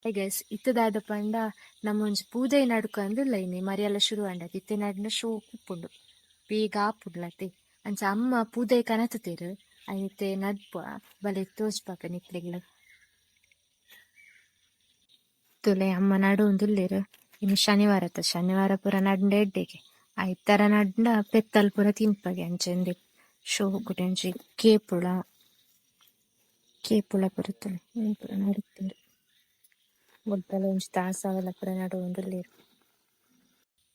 I guess ಇತ್ತದಾದ ಪಂಡ ನಮ್ಮೊಂಜಿ ಪೂಜೆ ನಡುಕ ಅಂದುಲ್ಲ ಇನಿ ಮರಿಯಲ್ಲ ಶುರು ಅಂಡತ್ ಇತ್ತೆ ನಡಿನ ಶೋ ಕುಪ್ಪುಂಡು ಬೇಗ ಆಪುಡ್ಲತೆ ಅಂಚ ಅಮ್ಮ ಪೂಜೆ ಕನತುತೆರು ಐತೆ ನಡ್ಪ ಬಲೆ ತೋಜ್ಪಾಪ ನಿಕ್ಲೆಗ್ಲ ತುಲೆ ಅಮ್ಮ ನಡು ಒಂದುಲ್ಲೇರು ಇನ್ನು ಶನಿವಾರ ಪುರ ನಡ್ಂಡ ಎಡ್ಡೆಗೆ ಐತರ ನಡ್ಂಡ ಪೆತ್ತಲ್ ಪುರ ತಿನ್ಪಗೆ ಅಂಚೆಂದೆ ಶೋ ಕುಟೆಂಚಿ ಕೇಪುಳ ಬರುತ್ತಲೆ ಪುರ ನಡುತ್ತೇರು ಮುಲ್ಪಲ ಒಂಜಿ ತಾಸಾವಲ ಪುರ ನಡು ಒಂದುಲ್ಲೇರು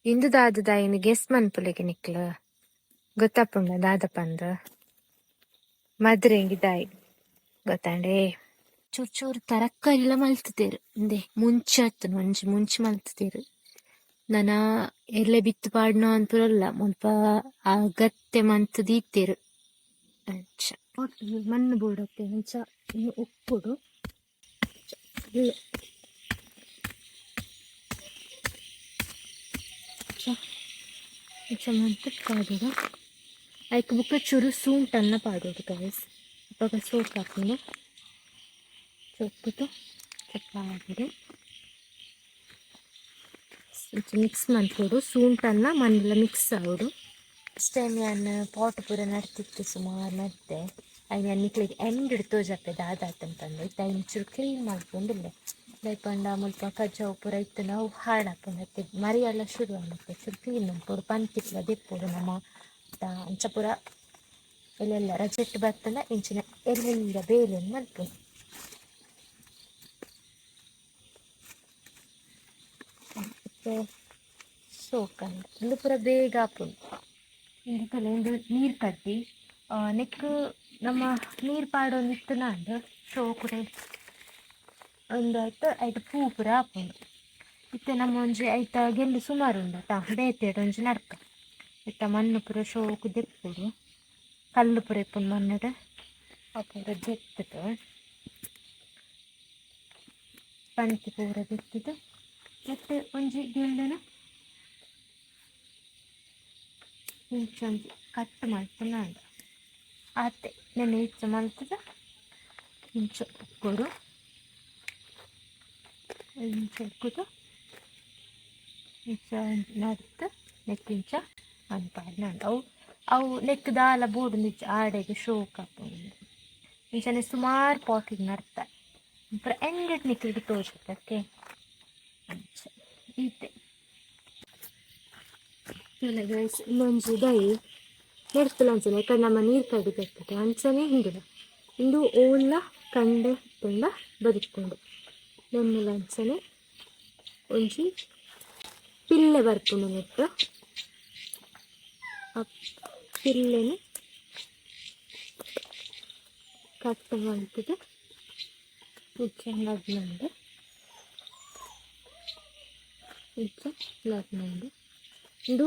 ಇಂದು ದಾದ ದಾಯಿನಿ ಗೆಸ್ ಮನ್ಪುಲೆಗೆ ನಿಕ್ಲ ಗೊತ್ತಪ್ಪುಂಡ ದಾದ ಪಂದ ಮದ್ರೆಂಗಿ ದಾಯಿ ಗೊತ್ತಾಂಡೆ ಚೂರ್ ಚೂರ್ ತರಕಾರಿಲ ಮಲ್ತುದೆರ್ ಇಂದೆ ಮುಂಚೆ ಅತ್ತನ ಒಂಜಿ ಮುಂಚೆ ಮಲ್ತುದೆರ್ ನನ ಎಲ್ಲೆ ಬಿತ್ತು ಪಾಡ್ನ ಅಂತುರಲ್ಲ ಮುಲ್ಪ ಅಗತ್ಯ ಮಂತ್ ದೀತೆರ್ ಅಂಚ ಮಣ್ಣು ಬೋಡತ್ತೆ ಅಂಚ ಇನ್ನು ಉಪ್ಪುಡು ಮಂತ್ ಪಾಡೋದು ಐಕ್ ಬುಕ್ಕ ಚೂರು ಸೂಂಟನ್ನ ಪಾಡೋದು ಗೈಸ್ ಅಪ್ಪಾಗ ಸೋಕ್ ಹಾಕೊಂಡು ಚೊಪ್ಪುದು ಚಪ್ಪಾಗಿದೆ ಮಿಕ್ಸ್ ಮಾಡ್ಕೊಡು ಸೂಂಟನ್ನ ಮನೆಲ್ಲ ಮಿಕ್ಸ್ ಆಗೋದು ಫಸ್ಟ್ ಟೈಮ್ ನಾನು ಪಾಟ್ ಪೂರ ನಡ್ತಿತ್ತು ಸುಮಾರು ನಡ್ತೆ ಐದು ಎಣ್ಣಿಕ್ಲಿಗೆ ಎಂಡ್ ತೋಜಪ್ಪೆ ದಾದಾತಂತಂದು ಇತ್ತ ಇಂಚೂರು ಕ್ಲೀನ್ ಮಾಡ್ಕೊಂಡಿಲ್ಲ ಲೈಪಂಡ ಮುಲ್ಪ ಕಜ್ಜಾವು ಪೂರ ಇತ್ತು ನಾವು ಹಾಡಾಪಂಡತ್ತೆ ಮರಿ ಎಲ್ಲ ಶುರು ಆಗುತ್ತೆ ಚೂರು ಕ್ಲೀನ್ ಮಾಡ್ಕೊಡು ಪಂತಿಪ್ಲ ದೆಪ್ಪೋಡು ನಮ್ಮ ಅಂಚ ಪೂರ ಎಲ್ಲೆಲ್ಲ ರಜೆಟ್ ಬರ್ತಲ್ಲ ಇಂಚಿನ ಎಲ್ಲೆಲ್ಲ ಬೇಲೆಯನ್ನು ಮಲ್ಪು ಸೋಕಂಡ ಇದು ಪೂರ ಬೇಗ ಆಪುಂಡು ಇಂದಕಲೆ ಒಂದು ನೀರು ಕಟ್ಟಿ ನೆಕ್ ನಮ್ಮ ನೀರು ಪಾಡೊಂದಿತ್ತು ನಾಂಡು ಶೋಕುಡೆ ಒಂದು ಐಟ್ ಪೂ ಪೂರ ಆಪುಂಡು ಇತ್ತೆ ನಮ್ಮ ಒಂಜಿ ಐತ ಗೆಲ್ಲು ಸುಮಾರು ಉಂಡತ ಬೇತೆಡ್ ಒಂಜಿ ನಡ್ಕ ಇತ್ತ ಮಣ್ಣು ಪೂರ ಶೋಕು ದೆಪ್ಪುಡು ಕಲ್ಲು ಪೂರ ಇಪ್ಪುಂಡು ಮಣ್ಣುಡು ಆ ಪೂರ ಜೆತ್ತುದು ಪಂತಿ ಪೂರ ದೆತ್ತಿದು ಮತ್ತೆ ಒಂಜಿ ಗೆಲ್ಲುನು ಇಂಚೊಂಜಿ ಕಟ್ ಮಾಡ್ತು ನಾಂಡು ಆತೆ ನೆನೆ ಇಚ್ಚ ಮಲ್ತದ ಇಂಚ ಉಕ್ಕುಡು ಇಂಚ ಉಕ್ಕುದು ಇಂಚ ನಡ್ತು ನೆಕ್ಕಿಂಚ ಅನ್ಪಾಡ್ ನಾಂಡು ಅವು ನೆಕ್ ದಾಲ ಬೋಡು ನಿಚ್ಚ ಆಡೆಗೆ ಶೋಕ್ ಹಾಕೊಂಡು ಇಂಚನೆ ಸುಮಾರು ಪಾಟಿಗೆ ನಡ್ತಾರೆ ಪೂರ ಎಂಡೆಡ್ ನಿಕ್ಲಿಗೆ ತೋಜಕ್ಕೆ ಅಂಚ ಈತೆ ಗೈಸ್ ಇನ್ನೊಂದು ದೈ ನೆಡ್ತಲ್ಲ ಅಂಚನೆ ಯಾಕಂದ್ರೆ ನಮ್ಮ ನೀರು ಕಡಿಬೇಕಾಗ್ತದೆ ಅಂಚನೆ ಹಿಂದಿನ ಇಂದು ಓಲ್ಲ ಕಂಡೆ ತುಂಬ ಬದುಕೊಂಡು ನಮ್ಮಲ್ಲ ಅಂಚನೆ ಒಂಜಿ ಪಿಲ್ಲೆ ಬರ್ಪುಂಡು ನೆಟ್ಟು ಆ ಪಿಲ್ಲೆನು ಕಟ್ ಮಾಡ್ತದೆ ನಡ್ನಂಡು ನಡ್ನಂಡು ಇದು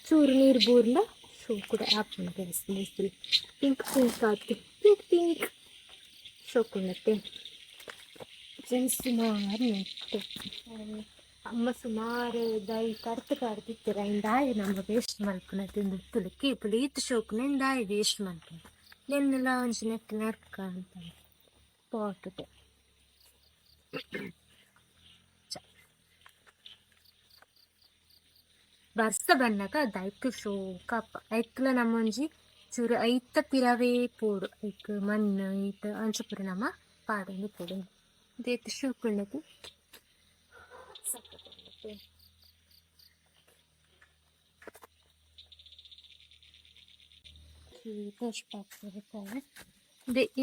ಚೂರು ನೀರು ಬೋರ್ಲ ಶೋ ಕೂಡ ಹಾಕೊಂಡು ಬೆಳೆಸ್ತೀನಿ ಪಿಂಕ್ ಆಯ್ತು ಪಿಂಕ್ ಶೋಕೊಂಡತ್ತೆ ಸುಮಾರು ನೆಟ್ಟು ಅಮ್ಮ ಸುಮಾರು ದಾಯಿ ಕರ್ತಿತ್ತಿರ ದಾಯಿ ನಮ್ಮ ವೇಸ್ಟ್ ಮಲ್ಪುನ ತಿಂದು ತುಳುಕಿ ಪುಳೀತು ಶೋಕುನ ದಾಯಿ ವೇಸ್ಟ್ ಮಲ್ಪುನ ನೆನ್ನೆಲ್ಲ ಒಂಜಿ ನೆಟ್ಟು ನಡ್ಕ ಅಂತ ಪಾಟುದೆ ಬರ್ಸ ಬನ್ನಗ ದೈಕ್ ಶೋಕಪ್ಪ ಐಕ್ಲ ನಮ್ಮೊಂಜಿ ಚೂರು ಐತ ಪಿರವೇ ಪೋಡು ಐಕ್ ಮಣ್ಣು ಐತ ಅಂಚ ಪೂರ ನಮ್ಮ ಪಾಡೊಂದು ಪೋಡು ದೇತ್ ಶೋಕುಂಡದು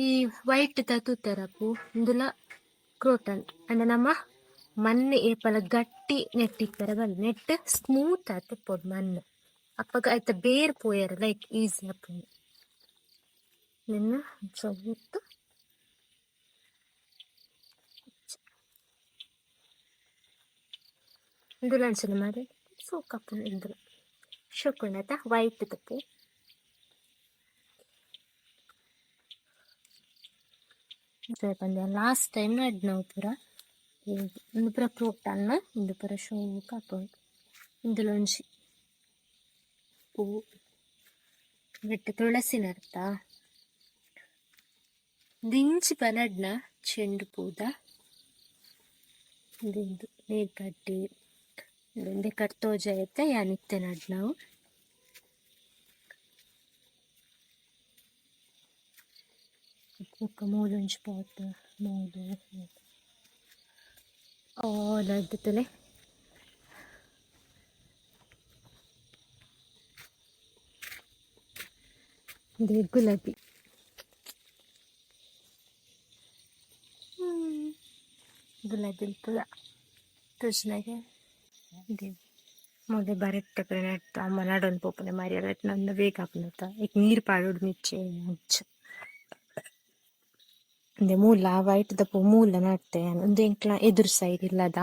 ಈ ವೈಟ್ ತೂತರಪ್ಪು ಇಂದುಲ ಕ್ರೋಟನ್ ಅಂಡ ನಮ್ಮ ಮಣ್ಣು ಏಪಲ ಗಟ್ಟಿ ನೆಟ್ಟಿಪ್ಪರ ಬಲ್ಲ ನೆಟ್ ಸ್ಮೂತ್ ಆತು ಪೋಡು ಮಣ್ಣು ಅಪ್ಪಗ ಆಯ್ತ ಬೇರ್ ಪೋಯರ್ ಲೈಕ್ ಈಸಿ ಅಪ್ಪುಂಡು ನಿನ್ನ ಚೊವ್ವಿತ್ತು ಇಂದುಲ ಅಂಚನೆ ಮಾಡಿ ಸೋಕಪ್ಪುಂಡು ಇಂದುಲ ಶೋಕುಂಡತ ವೈಟ್ ತಪ್ಪು ಲಾಸ್ಟ್ ಟೈಮ್ ನಡ್ನವು ಪೂರ ಇಂದು ಪೂರ ಕ್ರೋಟನ್ನ ಇಂದು ಪೂರ ಶೋಕ ಹಾಕೊಂಡು ಇಂದುಲೊಂಜಿ ಪೂ ನೆಟ್ಟು ತುಳಸಿ ನಡ್ತ ದಿಂಚಿ ಪನಡ್ನ ಚೆಂಡು ಪೂದ ಇದು ನೀರ್ಗಡ್ಡಿ ಇದೊಂದೇ ಕರ್ತೋಜ ಐತೆ ಯಾನಿತ್ತೆ ನಡ್ ನಾವು ಮೂಲೊಂಜಿ ಪಾಟ್ ಮೂಲು ಲಡ್ಡುತ್ತಲೆ ಇದು ಗುಲಾಬಿ ಗುಲಾಬಿ ಪುರ ತುಜ್ನಾಗೆ ಇದೆ ಮೊದಲೇ ಬರತ್ತೆ ಪುರ ನೆಟ್ಟು ಅಮ್ಮ ನಡೊಂದು ಪೋಪನೆ ಮರಿಯಲ್ಲ ನನ್ನ ಬೇಗ ಹಾಪುನತ್ತ ಈಗ ನೀರು ಪಾಡೋಡು ಮಿಚ್ಚೆ ಹಂಚ ಅಂದೆ ಮೂಲ ವೈಟ್ ದಪ್ಪು ಮೂಲ ನಡ್ತೆ ಒಂದು ಎಂಕ್ಲ ಎದುರು ಸೈಡ್ ಇಲ್ಲದ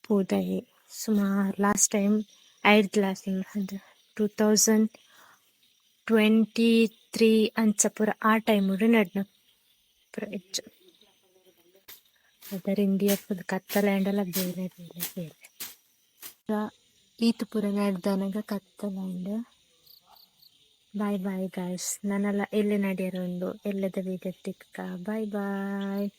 ಪೂದಾಯಿ ಸುಮಾರು ಲಾಸ್ಟ್ ಟೈಮ್ 2023 ಅಂಚ ಪೂರ ಆ ಟೈಮ್ ನಡ್ನ ಪೂರ ಹೆಚ್ಚು ಅದರ ಇಂಡಿಯಾ ಫುಲ್ ಕತ್ತಲೆಂಡೆಲ್ಲ ಬೇರೆ ಬೇರೆ ಬೇರೆ ಈತು ಪೂರ ನಡೆದನಾಗ ಕತ್ತಲೆಂಡ್ ಬಾಯ್ ಬಾಯ್ ಗಾಯ್ಸ್ ನನ್ನೆಲ್ಲ ಎಲ್ಲಿ ನಡೆಯರೊಂದು ಎಲ್ಲದ ವೀಡಿಯೋ ತಿಕ್ಕ ಬಾಯ್ ಬಾಯ್.